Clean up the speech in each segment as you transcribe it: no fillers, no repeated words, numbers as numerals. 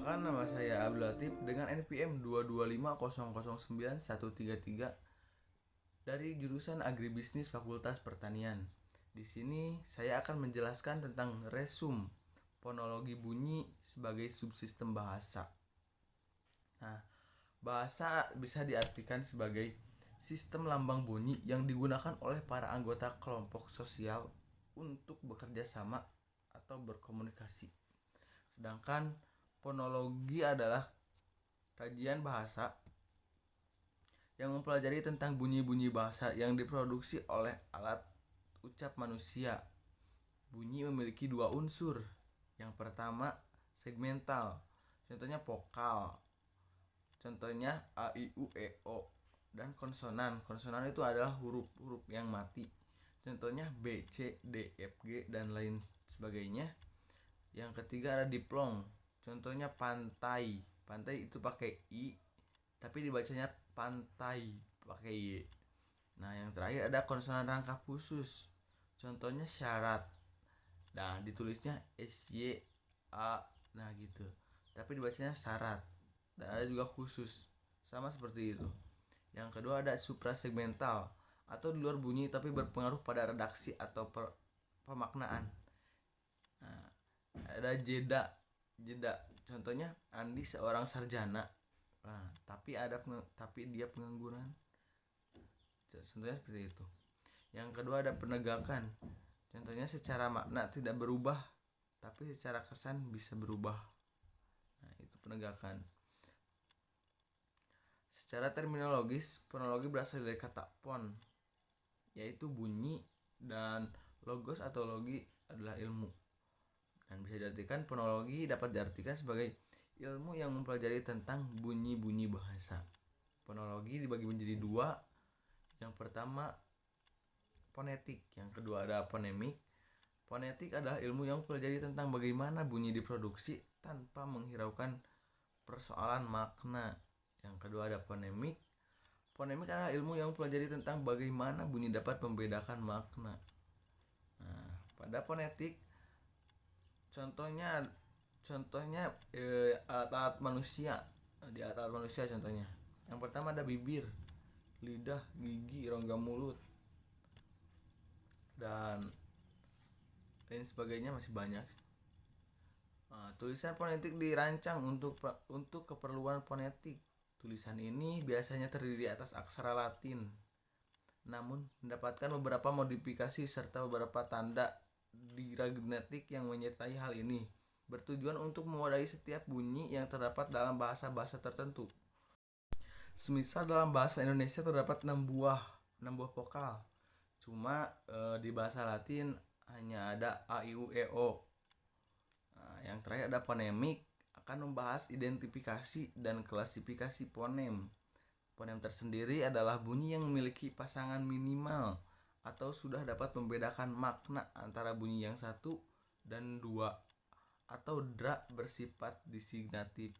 Perkenalkan, nama saya Abdul Latif dengan NPM 225009133 dari jurusan Agribisnis Fakultas Pertanian. Di sini saya akan menjelaskan tentang resum fonologi bunyi sebagai subsistem bahasa. Nah, bahasa bisa diartikan sebagai sistem lambang bunyi yang digunakan oleh para anggota kelompok sosial untuk bekerja sama atau berkomunikasi. Sedangkan fonologi adalah kajian bahasa yang mempelajari tentang bunyi-bunyi bahasa yang diproduksi oleh alat ucap manusia. Bunyi memiliki dua unsur. Yang pertama segmental, contohnya vokal, contohnya a, i, u, e, o. Dan konsonan, konsonan itu adalah huruf-huruf yang mati, contohnya b, c, d, f, g, dan lain sebagainya. Yang ketiga ada diplong, contohnya pantai, pantai itu pakai i tapi dibacanya pantai pakai y. Nah, yang terakhir ada konsonan rangkap khusus, contohnya syarat, nah ditulisnya sy a, nah gitu, tapi dibacanya syarat. Dan ada juga khusus, sama seperti itu. Yang kedua ada suprasegmental, atau di luar bunyi tapi berpengaruh pada redaksi atau pemaknaan. Nah, ada jeda, contohnya Andi seorang sarjana, nah tapi dia pengangguran, contohnya seperti itu. Yang kedua ada penegakan, contohnya secara makna tidak berubah tapi secara kesan bisa berubah, nah itu penegakan. Secara terminologis, fonologi berasal dari kata fon, yaitu bunyi, dan logos atau logi adalah ilmu. Dan bisa diartikan fonologi dapat diartikan sebagai ilmu yang mempelajari tentang bunyi-bunyi bahasa. Fonologi dibagi menjadi dua. Yang pertama fonetik, yang kedua ada fonemik. Fonetik adalah ilmu yang mempelajari tentang bagaimana bunyi diproduksi tanpa menghiraukan persoalan makna. Yang kedua ada fonemik. Fonemik adalah ilmu yang mempelajari tentang bagaimana bunyi dapat membedakan makna. Nah, pada fonetik contohnya alat-alat manusia. Di alat manusia contohnya, yang pertama ada bibir, lidah, gigi, rongga mulut, dan lain sebagainya, masih banyak. Tulisan fonetik dirancang untuk keperluan fonetik. Tulisan ini biasanya terdiri atas aksara Latin, namun mendapatkan beberapa modifikasi serta beberapa tanda diagramatik yang menyertai hal ini, bertujuan untuk mewadahi setiap bunyi yang terdapat dalam bahasa-bahasa tertentu. Semisal dalam bahasa Indonesia terdapat 6 buah vokal, cuma di bahasa Latin hanya ada a, i, u, e, o. Nah, yang terakhir ada fonemik, akan membahas identifikasi dan klasifikasi fonem. Fonem tersendiri adalah bunyi yang memiliki pasangan minimal atau sudah dapat membedakan makna antara bunyi yang satu dan dua, atau dra bersifat disignatif.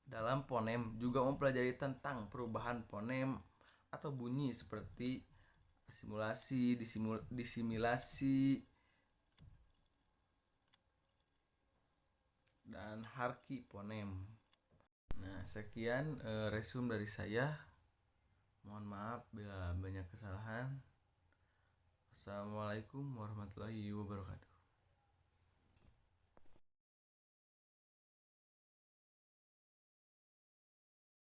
Dalam fonem juga mempelajari tentang perubahan fonem atau bunyi seperti asimilasi, disimilasi, dan harki fonem. Nah, sekian resum dari saya. Mohon maaf bila banyak kesalahan. Assalamualaikum warahmatullahi wabarakatuh.